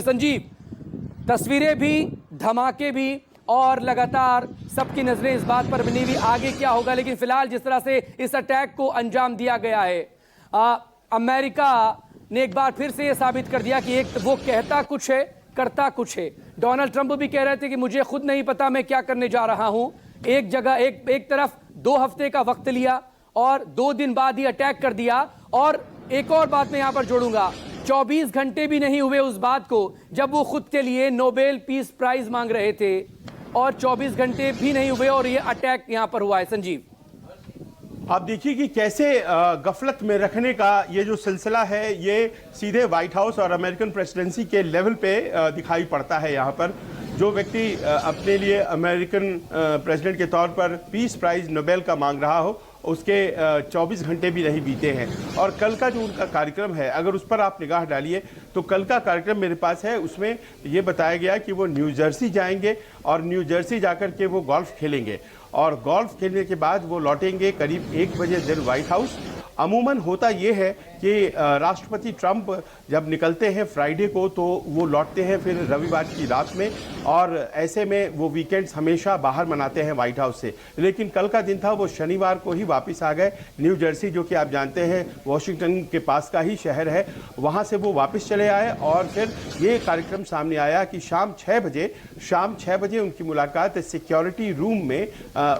संजीव, तस्वीरें भी, धमाके भी और लगातार सबकी नजरें इस बात पर बनी हुई आगे क्या होगा। लेकिन फिलहाल जिस तरह से इस अटैक को अंजाम दिया गया है, अमेरिका ने एक बार फिर से यह साबित कर दिया कि एक वो कहता कुछ है, करता कुछ है। डोनाल्ड ट्रंप भी कह रहे थे कि मुझे खुद नहीं पता मैं क्या करने जा रहा हूं। एक जगह एक तरफ 2 हफ्ते का वक्त लिया और 2 दिन बाद ही अटैक कर दिया। और एक और बात मैं यहां पर जोड़ूंगा, 24 घंटे भी नहीं हुए उस बात को जब वो खुद के लिए नोबेल पीस प्राइज मांग रहे थे, और 24 घंटे भी नहीं हुए और ये अटैक यहां पर हुआ है। संजीव, आप देखिए कि कैसे गफलत में रखने का ये जो सिलसिला है, ये सीधे व्हाइट हाउस और अमेरिकन प्रेसिडेंसी के लेवल पे दिखाई पड़ता है। यहाँ पर जो व्यक्ति अपने लिए अमेरिकन प्रेसिडेंट के तौर पर पीस प्राइज नोबेल का मांग रहा हो, उसके 24 घंटे भी नहीं बीते हैं। और कल का जो उनका कार्यक्रम है, अगर उस पर आप निगाह डालिए तो कल का कार्यक्रम मेरे पास है, उसमें ये बताया गया कि वो न्यू जर्सी जाएंगे और न्यू जर्सी जाकर के वो गोल्फ खेलेंगे और गोल्फ खेलने के बाद वो लौटेंगे करीब 1 बजे दिन व्हाइट हाउस। अमूमन होता ये है कि राष्ट्रपति ट्रंप जब निकलते हैं फ्राइडे को तो वो लौटते हैं फिर रविवार की रात में, और ऐसे में वो वीकेंड्स हमेशा बाहर मनाते हैं व्हाइट हाउस से। लेकिन कल का दिन था, वो शनिवार को ही वापस आ गए न्यू जर्सी, जो कि आप जानते हैं वॉशिंगटन के पास का ही शहर है, वहाँ से वो वापस चले आए। और फिर ये कार्यक्रम सामने आया कि शाम 6 बजे उनकी मुलाकात सिक्योरिटी रूम में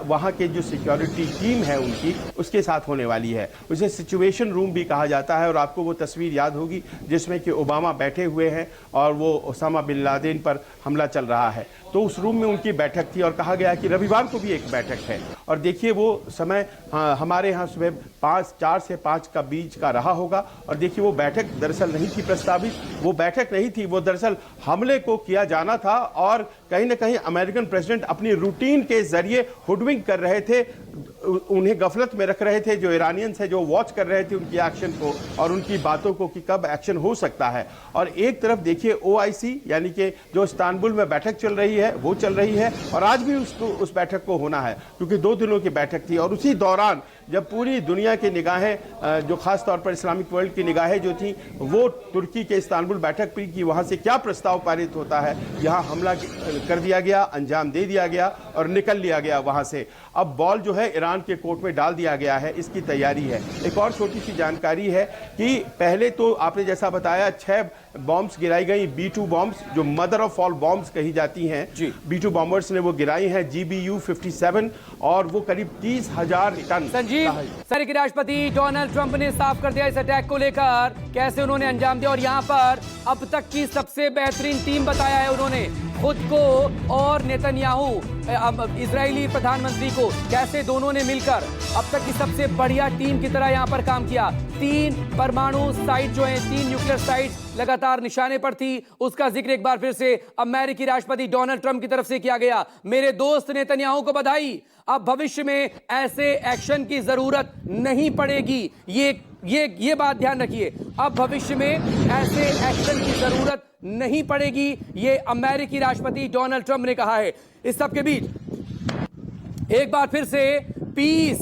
वहाँ के जो सिक्योरिटी टीम है उनकी, उसके साथ होने वाली है। उसे सिचुएशन रूम भी कहा जाता है। और आपको वो तस्वीर याद होगी जिसमें कि ओबामा बैठे हुए हैं और वो ओसामा बिन लादेन पर हमला चल रहा है, तो उस रूम में उनकी बैठक थी और कहा गया कि रविवार को भी एक बैठक है। और देखिए वो समय हमारे यहाँ सुबह 4 से 5 का बीच का रहा होगा। और देखिए वो बैठक दरअसल नहीं थी प्रस्तावित, वो बैठक नहीं थी, वो दरअसल हमले को किया जाना था। और कहीं ना कहीं अमेरिकन प्रेसिडेंट अपनी रूटीन के जरिए हुडविंग कर रहे थे, उन्हें गफलत में रख रहे थे, जो ईरानियंस है जो वॉच कर रहे थे उनकी एक्शन को और उनकी बातों को कि कब एक्शन हो सकता है। और एक तरफ देखिए OIC यानी कि जो इस्तांबुल में बैठक चल रही है वो चल रही है, और आज भी उस बैठक को होना है क्योंकि 2 दिनों की बैठक थी। और उसी दौरान जब पूरी दुनिया की निगाहें, जो खास तौर पर इस्लामिक वर्ल्ड की निगाहें जो थी, वो तुर्की के इस्तांबुल बैठक पर कि वहाँ से क्या प्रस्ताव पारित होता है, यहाँ हमला कर दिया गया, अंजाम दे दिया गया और निकल लिया गया वहाँ से। अब बॉल जो है ईरान के कोर्ट में डाल दिया गया है, इसकी तैयारी है। एक और छोटी सी जानकारी है कि पहले तो आपने जैसा बताया 6 बॉम्ब्स गिराई गई, B2 बॉम्ब्स, जो मदर ऑफ ऑल बॉम्ब्स कही जाती हैं, B2 बॉम्बर्स ने वो गिराई हैं, GBU-57, और वो करीब 30,000 टन। संजीव, सर के राष्ट्रपति डोनाल्ड ट्रंप ने साफ कर दिया इस अटैक को लेकर कैसे उन्होंने अंजाम दिया, और यहाँ पर अब तक की सबसे बेहतरीन टीम बताया है उन्होंने खुद को और नेतन्याहू इजरायली प्रधानमंत्री को, कैसे दोनों ने मिलकर अब तक की सबसे बढ़िया टीम की तरह यहां पर काम किया। 3 परमाणु साइट जो हैं, 3 न्यूक्लियर साइट लगातार निशाने पर थी, उसका जिक्र एक बार फिर से अमेरिकी राष्ट्रपति डोनाल्ड ट्रंप की तरफ से किया गया। मेरे दोस्त नेतन्याहू को बधाई, अब भविष्य में ऐसे एक्शन की जरूरत नहीं पड़ेगी। ये बात ध्यान रखिए, अब भविष्य में ऐसे एक्शन की जरूरत नहीं पड़ेगी, ये अमेरिकी राष्ट्रपति डोनाल्ड ट्रंप ने कहा है। इस सब के बीच एक बार फिर से पीस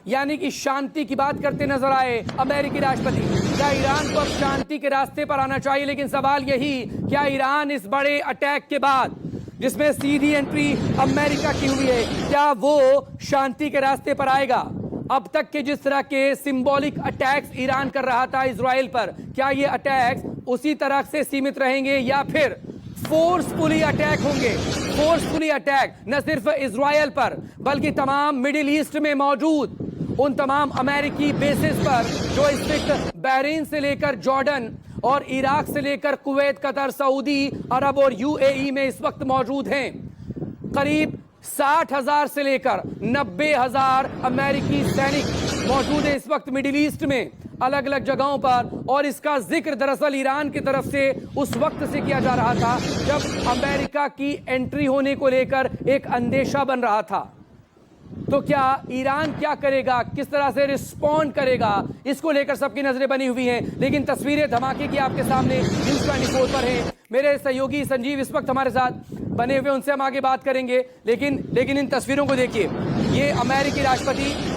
यानी कि शांति की बात करते नजर आए अमेरिकी राष्ट्रपति। क्या ईरान को अब शांति के रास्ते पर आना चाहिए? लेकिन सवाल यही, क्या ईरान इस बड़े अटैक के बाद जिसमें सीधी एंट्री अमेरिका की हुई है, क्या वो शांति के रास्ते पर आएगा? अब तक के जिस तरह के सिंबॉलिक अटैक्स ईरान कर रहा था इजराइल पर, क्या ये अटैक्स उसी तरह से सीमित रहेंगे या फिर फोर्सफुली अटैक होंगे? फोर्सफुली अटैक न सिर्फ इजराइल पर बल्कि तमाम मिडिल ईस्ट में मौजूद उन तमाम अमेरिकी बेसिस पर जो इस वक्त बहरीन से लेकर जॉर्डन और इराक से लेकर कुवैत, कतर, सऊदी अरब और UAE में इस वक्त मौजूद हैं। करीब 60,000 से लेकर 90,000 अमेरिकी सैनिक मौजूद हैं इस वक्त मिडिल ईस्ट में अलग अलग जगहों पर। और इसका जिक्र दरअसल ईरान की तरफ से उस वक्त से किया जा रहा था जब अमेरिका की एंट्री होने को लेकर एक अंदेशा बन रहा था। तो क्या ईरान क्या करेगा, किस तरह से रिस्पॉन्ड करेगा, इसको लेकर सबकी नजरें बनी हुई हैं। लेकिन तस्वीरें धमाके की आपके सामने न्यूज़ 24 पर हैं। मेरे सहयोगी संजीव इस वक्त हमारे साथ बने हुए, उनसे हम आगे बात करेंगे। लेकिन इन तस्वीरों को देखिए, ये अमेरिकी राष्ट्रपति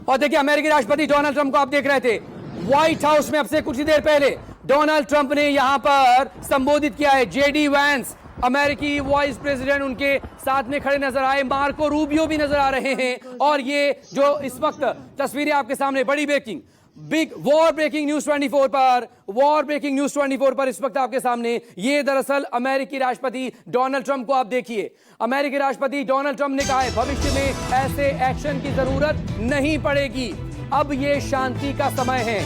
और देखिए अमेरिकी राष्ट्रपति डोनाल्ड ट्रंप को आप देख रहे थे व्हाइट हाउस में अब से कुछ ही देर पहले डोनाल्ड ट्रंप ने यहां पर संबोधित किया है। जेडी वैंस अमेरिकी वाइस प्रेसिडेंट उनके साथ में खड़े नजर आए, मार्को रूबियो भी नजर आ रहे हैं। और ये जो इस वक्त तस्वीरें आपके सामने, बड़ी breaking big war breaking news 24 पर, वॉर ब्रेकिंग न्यूज 24 पर इस वक्त आपके सामने, ये दरअसल अमेरिकी राष्ट्रपति डोनाल्ड ट्रंप को आप देखिए। अमेरिकी राष्ट्रपति डोनाल्ड ट्रंप ने कहा है भविष्य में ऐसे एक्शन की जरूरत नहीं पड़ेगी, अब ये शांति का समय है,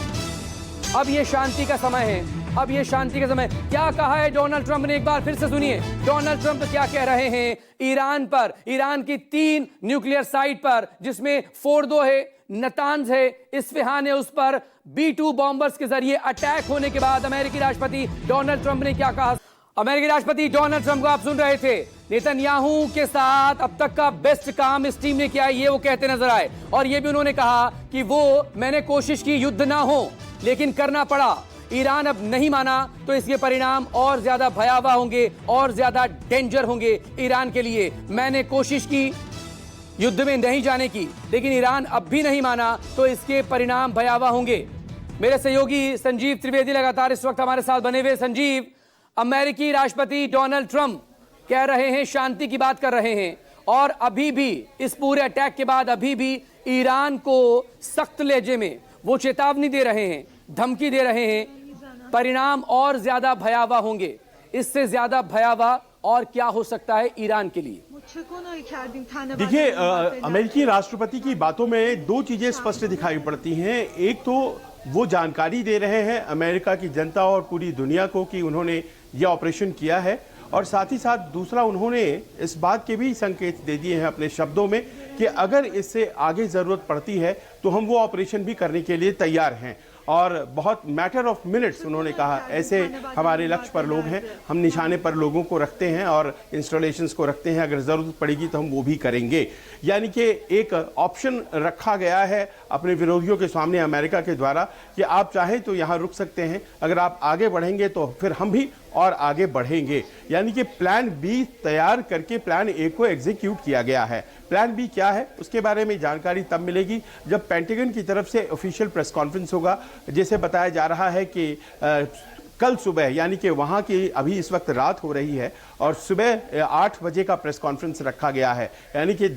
अब ये शांति का समय है, अब ये शांति का समय। क्या कहा है डोनाल्ड ट्रंप ने, एक बार फिर से सुनिए डोनाल्ड ट्रंप क्या कह रहे हैं ईरान पर, ईरान की 3 न्यूक्लियर साइट पर, जिसमें फोर्दो है, नतांज है, इस्फहान है, उस पर B-2 बॉम्बर्स के जरिए अटैक होने के बाद अमेरिकी राष्ट्रपति डोनाल्ड ट्रंप ने क्या कहा। अमेरिकी राष्ट्रपति डोनाल्ड ट्रंप को आप सुन रहे थे, नेतन्याहू के साथ अब तक का बेस्ट काम इस टीम ने किया है, ये वो कहते नजर आए। और ये भी उन्होंने कहा कि मैंने कोशिश की युद्ध ना हो, लेकिन करना पड़ा, ईरान अब नहीं माना तो इसके परिणाम और ज्यादा भयावह होंगे और ज्यादा डेंजर होंगे ईरान के लिए। मैंने कोशिश की युद्ध में नहीं जाने की, लेकिन ईरान अब भी नहीं माना तो इसके परिणाम भयावह होंगे। मेरे सहयोगी संजीव त्रिवेदी लगातार इस वक्त हमारे साथ बने हुए। संजीव, अमेरिकी राष्ट्रपति डोनाल्ड ट्रंप कह रहे हैं, शांति की बात कर रहे हैं, और अभी भी इस पूरे अटैक के बाद अभी भी ईरान को सख्त लहजे में वो चेतावनी दे रहे हैं, धमकी दे रहे हैं, परिणाम और ज्यादा भयावह होंगे। इससे ज्यादा भयावह और क्या हो सकता है ईरान के लिए? देखिए, अमेरिकी राष्ट्रपति की बातों में 2 चीजें स्पष्ट दिखाई पड़ती हैं। एक तो वो जानकारी दे रहे हैं अमेरिका की जनता और पूरी दुनिया को कि उन्होंने ये ऑपरेशन किया है, और साथ ही साथ दूसरा उन्होंने इस बात के भी संकेत दे दिए हैं अपने शब्दों में कि अगर इससे आगे जरूरत पड़ती है तो हम वो ऑपरेशन भी करने के लिए तैयार हैं। और बहुत मैटर ऑफ मिनट्स उन्होंने कहा, ऐसे हमारे लक्ष्य पर लोग हैं, हम निशाने पर लोगों को रखते हैं और इंस्टॉलेशंस को रखते हैं, अगर ज़रूरत पड़ेगी तो हम वो भी करेंगे। यानी कि एक ऑप्शन रखा गया है अपने विरोधियों के सामने अमेरिका के द्वारा कि आप चाहें तो यहाँ रुक सकते हैं, अगर आप आगे बढ़ेंगे तो फिर हम भी और आगे बढ़ेंगे। यानी कि प्लान बी तैयार करके प्लान ए को एग्जीक्यूट किया गया है। प्लान बी क्या है उसके बारे में जानकारी तब मिलेगी जब पेंटागन की तरफ से ऑफिशियल प्रेस कॉन्फ्रेंस होगा। जैसे बताया जा रहा है कि कल सुबह, यानी कि वहाँ की अभी इस वक्त रात हो रही है और सुबह 8 बजे का प्रेस कॉन्फ्रेंस रखा गया है, यानी कि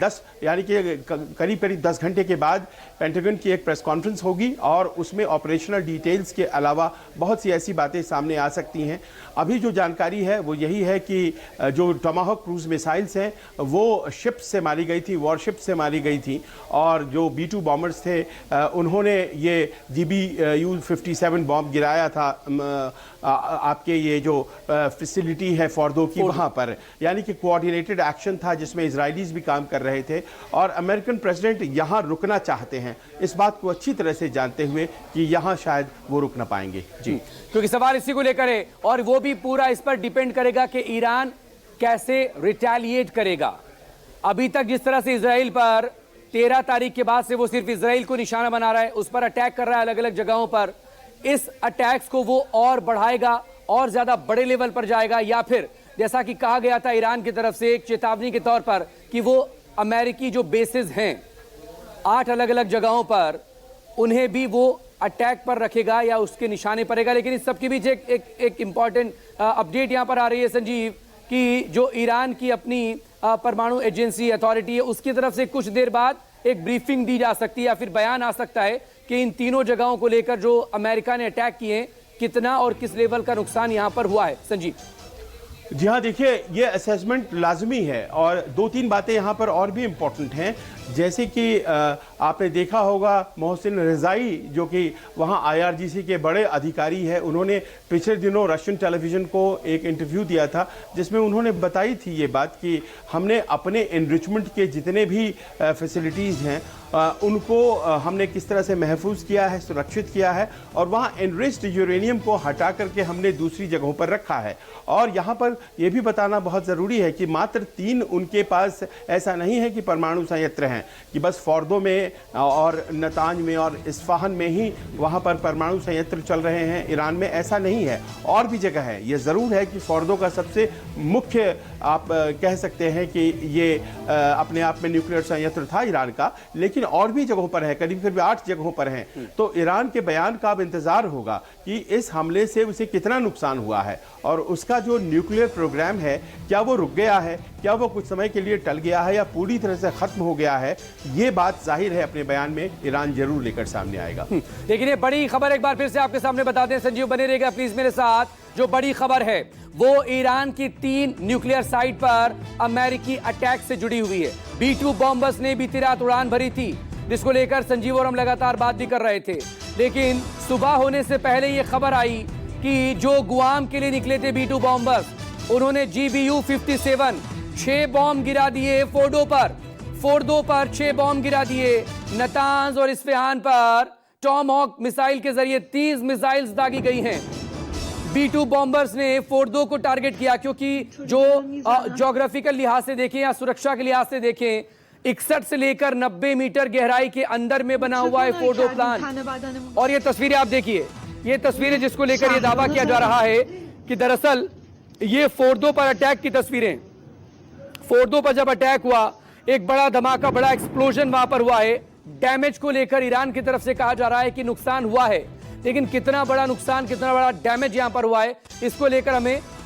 करीब करीब 10 घंटे के बाद पेंटागन की एक प्रेस कॉन्फ्रेंस होगी और उसमें ऑपरेशनल डिटेल्स के अलावा बहुत सी ऐसी बातें सामने आ सकती हैं। अभी जो जानकारी है वो यही है कि जो टोमाहॉक क्रूज मिसाइल्स हैं वो शिप से मारी गई थी, वॉरशिप से मारी गई थी, और जो B-2 बॉम्बर्स थे उन्होंने ये GBU-57 बॉम्ब गिराया था आपके ये जो फैसिलिटी है फोर्दो की वहाँ पर। यानी कि कोऑर्डिनेटेड एक्शन था जिसमें इजरायलीज भी काम कर रहे थे, और अमेरिकन प्रेसिडेंट यहाँ रुकना चाहते हैं, इस बात को अच्छी तरह से जानते हुए कि यहाँ शायद वो रुक ना पाएंगे। जी, क्योंकि सवाल इसी को लेकर है, और वो भी पूरा इस पर डिपेंड करेगा कि ईरान कैसे रिटेलिएट करेगा। अभी तक जिस तरह से इजराइल पर 13 तारीख के बाद से वो सिर्फ इजराइल को निशाना बना रहा है, उस पर अटैक कर रहा है अलग अलग जगहों पर, इस अटैक्स को वो और बढ़ाएगा और ज्यादा बड़े लेवल पर जाएगा, या फिर जैसा कि कहा गया था ईरान की तरफ से एक चेतावनी के तौर पर कि वो अमेरिकी जो बेसिस हैं 8 अलग अलग जगहों पर, उन्हें भी वो अटैक पर रखेगा या उसके निशाने पड़ेगा। लेकिन इस सब के बीच एक इंपॉर्टेंट अपडेट यहां पर आ रही है संजीव, कि जो ईरान की अपनी परमाणु एजेंसी अथॉरिटी है उसकी तरफ से कुछ देर बाद एक ब्रीफिंग दी जा सकती है या फिर बयान आ सकता है कि इन तीनों जगहों को लेकर जो अमेरिका ने अटैक किए कितना और किस लेवल का नुकसान यहां पर हुआ है। संजीव जी हाँ, देखिए ये असेसमेंट लाजमी है, और 2-3 बातें यहाँ पर और भी इम्पोर्टेंट हैं। जैसे कि आपने देखा होगा मोहसिन रज़ाई जो कि वहाँ IRGC के बड़े अधिकारी हैं, उन्होंने पिछले दिनों रशियन टेलीविज़न को एक इंटरव्यू दिया था जिसमें उन्होंने बताई थी ये बात कि हमने अपने एनरिचमेंट के जितने भी फैसिलिटीज़ हैं उनको हमने किस तरह से महफूज किया है, सुरक्षित किया है, और वहाँ एनरिच्ड यूरेनियम को हटा करके हमने दूसरी जगहों पर रखा है। और यहाँ पर यह भी बताना बहुत ज़रूरी है कि मात्र 3 उनके पास ऐसा नहीं है कि परमाणु संयंत्र हैं, हैं कि बस फोर्दो में और नतांज में और इस्फहान में ही वहाँ पर परमाणु संयंत्र चल रहे हैं। ईरान में ऐसा नहीं है, और भी जगह है। ये ज़रूर है कि फोर्दो का सबसे मुख्य आप कह सकते हैं कि ये अपने आप में न्यूक्लियर संयंत्र था ईरान का, लेकिन और भी जगहों पर है, करीब करीब 8 जगहों पर हैं। तो ईरान के बयान का अब इंतजार होगा कि इस हमले से उसे कितना नुकसान हुआ है और उसका जो न्यूक्लियर प्रोग्राम है क्या वो रुक गया है, क्या वो कुछ समय के लिए टल गया है या पूरी तरह से खत्म हो गया है। ये बात जाहिर है अपने बयान में ईरान जरूर लेकर सामने आएगा। लेकिन ये बड़ी खबर एक बार फिर से आपके सामने बता दें, संजीव बने रहेगा प्लीज मेरे साथ। जो बड़ी खबर है वो ईरान की 3 न्यूक्लियर साइट पर अमेरिकी अटैक से जुड़ी हुई है। B-2 बॉम्बर्स ने बीती रात उड़ान भरी थी, जिसको लेकर संजीव और हम लगातार बात भी कर रहे थे। लेकिन सुबह होने से पहले ये खबर आई कि जो गुआम के लिए निकले थे B-2 बॉम्बर्स, उन्होंने GBU-57 6 बॉम्ब गिरा दिए। फोर्डो पर 6 बॉम्ब गिरा दिए। नतांज और इस्फहान पर टॉमहॉक मिसाइल के जरिए 30 मिसाइल्स दागी गई हैं। B-2 बॉम्बर्स ने फोर्दो को टारगेट किया, क्योंकि जो ज्योग्राफिकल लिहाज से देखें या सुरक्षा के लिहाज से देखें, 61 से लेकर 90 मीटर गहराई के अंदर में बना हुआ है फोर्डो प्लान। और ये तस्वीरें आप देखिए, ये तस्वीरें जिसको लेकर ये दावा किया जा रहा है कि दरअसल ये फोर्दो पर अटैक की तस्वीरें। फोर्दो पर जब अटैक हुआ, एक बड़ा धमाका, बड़ा एक्सप्लोजन वहां पर हुआ है। डैमेज को लेकर ईरान की तरफ से कहा जा रहा है कि नुकसान हुआ है, लेकिन कितना बड़ा नुकसान, कितना बड़ा डैमेज यहां पर हुआ है, इसको लेकर हमें